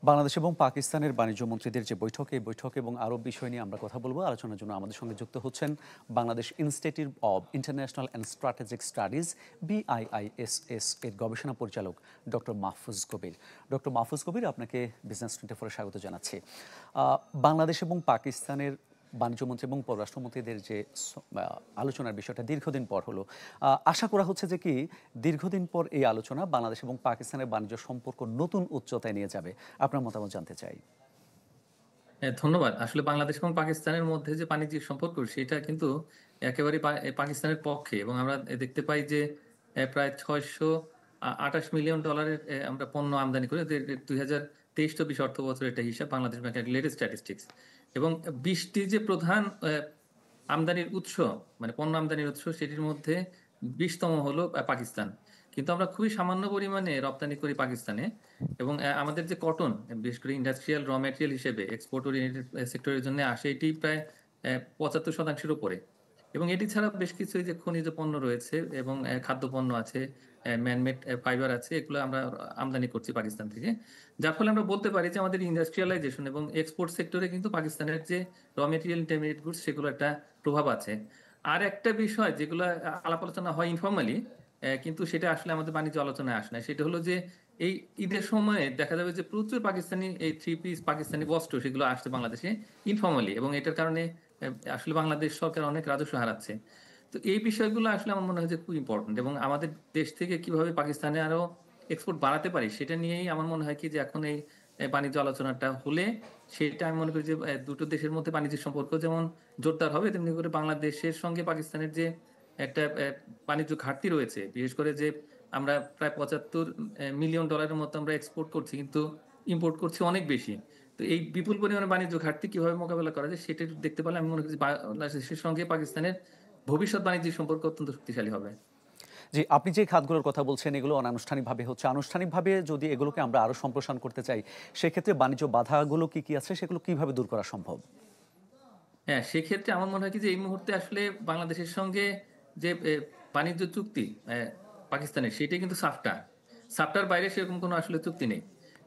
বাংলাদেশ এবং পাকিস্তানের বাণিজ্য মন্ত্রীদের যে বৈঠক, এই বৈঠক এবং আরও বিষয় নিয়ে আমরা কথা বলবো। আলোচনার জন্য আমাদের সঙ্গে যুক্ত হচ্ছেন Bangladesh institute of international and strategic studies BIISS এর গবেষণা পরিচালক ডক্টর মাহফুজ কবির। ডক্টর মাহফুজ কবির, আপনাকে বিজনেস 24 স্বাগত জানাচ্ছি। বাংলাদেশ এবং পাকিস্তানের বাণিজ্যমন্ত্রী এবং পররাষ্ট্রমন্ত্রীদের যে আলোচনার বিষয়টা দীর্ঘদিন পর হলো, আশা করা হচ্ছে যে কি দীর্ঘদিন পর এই আলোচনা বাংলাদেশ এবং পাকিস্তানের বাণিজ্য সম্পর্ক নতুন উচ্চতায় নিয়ে যাবে। আপনার মতামত জানতে চাই। হ্যাঁ, ধন্যবাদ। আসলে বাংলাদেশ এবং পাকিস্তানের মধ্যে যে বাণিজ্যিক সম্পর্ক সেটা কিন্তু একেবারে পাকিস্তানের পক্ষে, এবং আমরা দেখতে পাই যে প্রায় 628 মিলিয়ন ডলারের আমরা পণ্য আমদানি করি। 2023-24 অর্থ বছর এটা হিসাব, বাংলাদেশ ব্যাংকের লেটেস্ট স্ট্যাটিস্টিক্স। এবং 20টি যে প্রধান আমদানির উৎস, মানে পণ্য আমদানির উৎস, সেটির মধ্যে 20তম হলো পাকিস্তান। কিন্তু আমরা খুবই সামান্য পরিমাণে রপ্তানি করি পাকিস্তানে। এবং আমাদের যে কটন, বিশেষ করে ইন্ডাস্ট্রিয়াল র ম্যাটেরিয়াল হিসেবে এক্সপোর্ট ওরিয়েন্টেড সেক্টরের জন্য আসে, এটি প্রায় 75%-এর উপরে। এবং এটি ছাড়া বেশ কিছু এই যে খনিজ পণ্য রয়েছে এবং খাদ্যপণ্য আছে, ম্যানমেড ফাইবার আছে, এগুলো আমরা আমদানি করছি পাকিস্তান থেকে। যার ফলে আমরা বলতে পারি যে আমাদের ইন্ডাস্ট্রিয়ালাইজেশন এবং এক্সপোর্ট সেক্টরে কিন্তু পাকিস্তানের যে র মেটেরিয়াল ইন্টারমিডিয়েট গুডস, সেগুলো একটা প্রভাব আছে। আর একটা বিষয় যেগুলো আলাপ আলোচনা হয় ইনফর্মালি, কিন্তু সেটা আসলে আমাদের বাণিজ্য আলোচনায় আসে না, সেটা হলো যে এই ঈদের সময়ে দেখা যাবে যে প্রচুর পাকিস্তানি এই থ্রি পিস, পাকিস্তানি বস্ত্র, সেগুলো আসছে বাংলাদেশে ইনফর্মালি, এবং এটার কারণে আসলে বাংলাদেশ সরকার অনেক রাজস্ব হারাচ্ছে। তো এই বিষয়গুলো আসলে আমার মনে হয় যে খুব ইম্পর্টেন্ট, এবং আমাদের দেশ থেকে কিভাবে পাকিস্তানে আরো এক্সপোর্ট বাড়াতে পারি সেটা নিয়েই আমার মনে হয় কি যে এখন এই বাণিজ্য আলোচনাটা হলে, সেটা আমি মনে করি যে দুটো দেশের মধ্যে বাণিজ্য সম্পর্ক যেমন জোরদার হবে, তেমনি করে বাংলাদেশের সঙ্গে পাকিস্তানের যে একটা বাণিজ্য ঘাটতি রয়েছে, বিশেষ করে যে আমরা প্রায় 75 মিলিয়ন ডলারের মতো আমরা এক্সপোর্ট করছি, কিন্তু ইম্পোর্ট করছি অনেক বেশি। তো এই বিপুল পরিমাণে বাণিজ্য ঘাটতি কিভাবে মোকাবেলা করা যায় সেটা একটু দেখতে পারলে আমি মনে করি যে বাংলাদেশের সঙ্গে পাকিস্তানের ভবিষ্যৎ বাণিজ্যিক সম্পর্ক অত্যন্ত শক্তিশালী হবে। জি, আপনি যে খাতগুলোর কথা বলছেন এগুলো অনানুষ্ঠানিকভাবে হচ্ছে। আনুষ্ঠানিকভাবে যদি এগুলোকে আমরা আরো সম্প্রসারণ করতে চাই, সেক্ষেত্রে বাণিজ্য বাধাগুলো কি কি আছে, সেগুলো কিভাবে দূর করা সম্ভব? হ্যাঁ, সেক্ষেত্রে আমার মনে হয় কি যে এই মুহূর্তে আসলে বাংলাদেশের সঙ্গে যে বাণিজ্য চুক্তি পাকিস্তানের, সেটা কিন্তু সাফটা। সাফটার বাইরে সেরকম কোনো আসলে চুক্তি নেই।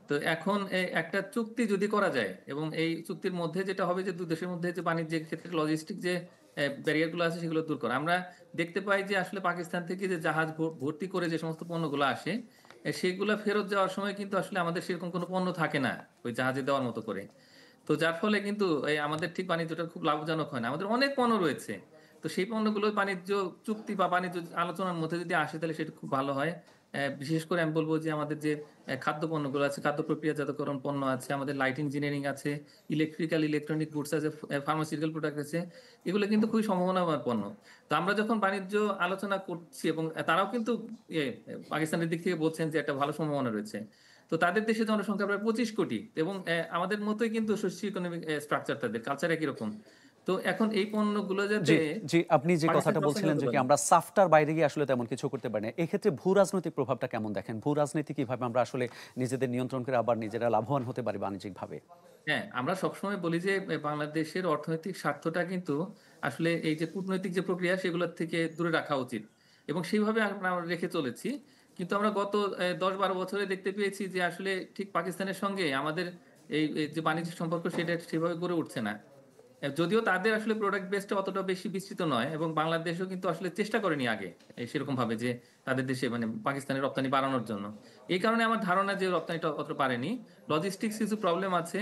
তো এখন একটা চুক্তি যদি করা যায়, এবং এই চুক্তির মধ্যে যেটা হবে যে দুই দেশের মধ্যে যে বাণিজ্যের ক্ষেত্রে লজিস্টিক যে ব্যারিয়ার গুলো আছে সেগুলো দূর করা। আমরা দেখতে পাই যে আসলে পাকিস্তান থেকে যে জাহাজ ভর্তি করে যে সমস্ত পণ্যগুলো আসে, সেগুলো ফেরত যাওয়ার সময় কিন্তু আসলে আমাদের সেরকম কোনো পণ্য থাকে না ওই জাহাজে দেওয়ার মতো করে। তো যার ফলে কিন্তু এই আমাদের ঠিক বাণিজ্যটা খুব লাভজনক হয় না। আমাদের অনেক পণ্য রয়েছে। তো সেই পণ্যগুলো বাণিজ্য চুক্তি বা বাণিজ্য আলোচনার মধ্যে যদি আসে, তাহলে সেটা খুব ভালো হয়। বিশেষ করে আমি বলব যে আমাদের যে খাদ্য পণ্যগুলো আছে, খাদ্য প্রক্রিয়াজাতকরণ পণ্য আছে, আমাদের লাইট ইঞ্জিনিয়ারিং আছে, ইলেকট্রিক্যাল ইলেকট্রনিক গুডস আছে, ফার্মাসিউটিক্যাল প্রোডাক্ট আছে। এগুলো কিন্তু খুবই সম্ভাবনাময় পণ্য। তো আমরা যখন বাণিজ্য আলোচনা করছি, এবং তারাও কিন্তু ইয়ে পাকিস্তানের দিক থেকে বলছেন যে একটা ভালো সম্ভাবনা রয়েছে। তো তাদের দেশে জনসংখ্যা প্রায় 25 কোটি, এবং আমাদের মতোই কিন্তু সোশিও ইকোনমিক স্ট্রাকচার, তাদের কালচার একই রকম। তো এখন এই পণ্যগুলো যাতে জি, জি, আপনি যে পাকিস্তান কথাটা রপ্তানি বলছিলেন হতে যে কি পারে। আমরা সাফটার বাইরে গিয়ে আসলে তেমন কিছু করতে পারি না। এক্ষেত্রে ভূ-রাজনৈতিক প্রভাবটা কেমন দেখেন? ভূ-রাজনীতি কিভাবে আমরা আসলে নিজেদের নিয়ন্ত্রণ করে আবার নিজেরা লাভবান হতে পারি বাণিজ্যিকভাবে? হ্যাঁ, আমরা সবসময় বলি যে বাংলাদেশের অর্থনৈতিক স্বার্থটা কিন্তু আসলে এই যে কূটনৈতিক যে প্রক্রিয়া, সেগুলোর থেকে দূরে রাখা উচিত, এবং সেইভাবে আমরা রেখে চলেছি। কিন্তু আমরা গত 10-12 বছরে দেখতে পেয়েছি যে আসলে ঠিক পাকিস্তানের সঙ্গে আমাদের এই যে বাণিজ্যিক সম্পর্ক, সেটা সেভাবে গড়ে উঠছে না। যদিও তাদের আসলে প্রোডাক্ট বেসটা অতটা বেশি বিস্তৃত নয়, এবং বাংলাদেশও কিন্তু আসলে চেষ্টা করেনি আগে সেরকম ভাবে যে তাদের দেশে মানে পাকিস্তানের রপ্তানি বাড়ানোর জন্য। এই কারণে আমার ধারণা যে রপ্তানিটা অতটা পারেনি। লজিস্টিক্স কিছু প্রবলেম আছে।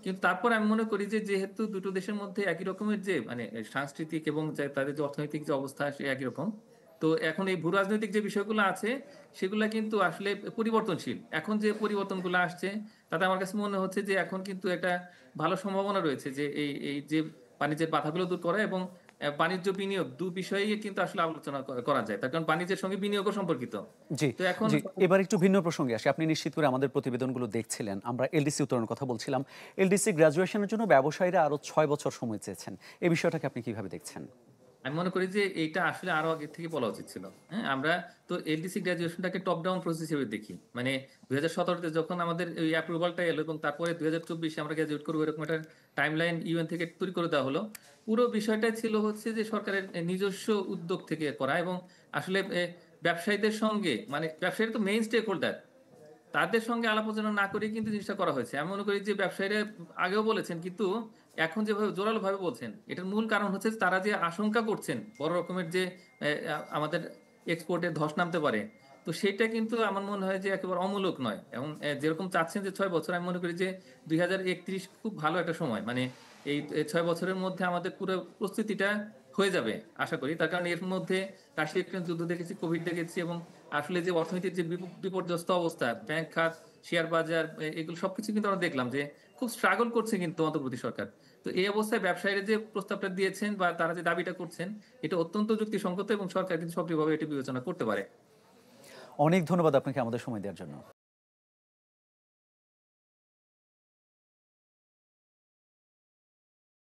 কিন্তু তারপর আমি মনে করি যে যেহেতু দুটো দেশের মধ্যে একই রকমের যে মানে সাংস্কৃতিক এবং যে তাদের যে অর্থনৈতিক যে অবস্থা, সে একই রকম। তো এখন এই ভূরাজনৈতিক যে বিষয়গুলো আছে, সেগুলা কিন্তু আসলে পরিবর্তনশীল। এখন যে পরিবর্তনগুলো আসছে, তাতে আমার কাছে মনে হচ্ছে যে এখন কিন্তু একটা ভালো সম্ভাবনা রয়েছে যে এই যে বাণিজ্যের বাধাগুলো দূর করা এবং বাণিজ্য বিনিয়োগ বিষয়েই কিন্তু আসলে আলোচনা করা যায়। তার কারণ বাণিজ্যের সঙ্গে বিনিয়োগও সম্পর্কিত। জি, তো এখন জি। এবার একটু ভিন্ন প্রসঙ্গে আসি। আপনি নিশ্চিত করে আমাদের প্রতিবেদনগুলো দেখছিলেন। আমরা এলডিসি উত্তরণের কথা বলছিলাম। এলডিসি গ্র্যাজুয়েশনের জন্য ব্যবসায়ীরা আরো ৬ বছর সময় চেয়েছেন। এই বিষয়টাকে আপনি কিভাবে দেখছেন? আমি মনে করি যে এইটা আসলে আরো আগে থেকে বলা উচিত ছিল। হ্যাঁ? আমরা তো এলডিসি গ্র্যাজুয়েশনটাকে টপ ডাউন প্রসেস হিসেবে দেখি। মানে 2017 তে যখন আমাদের ওই অ্যাপ্রুভালটা এলো, এবং তারপরে 2024 এ আমরা গ্র্যাজুয়েট করব, এরকম একটা টাইমলাইন ইউএন থেকে তৈরি করে দেওয়া হলো। পুরো বিষয়টাই ছিল হচ্ছে যে সরকারের নিজস্ব উদ্যোগ থেকে করা, এবং আসলে ব্যবসায়ীদের সঙ্গে, মানে ব্যবসায়ীরা তো মেইন স্টেক হোল্ডার। তাদের সঙ্গে আলাপ আলোচনা না করেই কিন্তু জিনিসটা করা হয়েছে। আমি মনে করি যে ব্যবসায়ীরা আগেও বলেছেন, কিন্তু এখন যেভাবে জোরালোভাবে বলছেন, এটার মূল কারণ হচ্ছে তারা যে আশঙ্কা করছেন বড় রকমের যে আমাদের এক্সপোর্টে ধস নামতে পারে। তো সেটা কিন্তু আমার মনে হয় যে একেবারে অমূলক নয়। এবং যেরকম চাচ্ছেন যে ৬ বছর, আমি মনে করি যে ২০৩১ খুব ভালো একটা সময়। মানে এই ৬ বছরের মধ্যে আমাদের পুরো প্রস্তুতিটা হয়ে যাবে আশা করি। তার কারণ এর মধ্যে রাশিয়া-ইউক্রেন যুদ্ধ দেখেছি, কোভিড দেখেছি, এবং আসলে যে অর্থনীতির যে বিপর্যস্ত অবস্থা, ব্যাংক খাত, শেয়ার বাজার, এগুলো সবকিছু কিন্তু আমরা দেখলাম যে খুব স্ট্রাগল করছে কিন্তু অন্তর্বর্তী সরকার। তো এই অবস্থায় ব্যবসায়ীরা যে প্রস্তাবটা দিয়েছেন বা তারা যে দাবিটা করছেন, এটা অত্যন্ত যুক্তিসঙ্গত এবং সরকার কিন্তু সক্রিয়ভাবে এটি বিবেচনা করতে পারে। অনেক ধন্যবাদ আপনাকে আমাদের সময় দেওয়ার জন্য।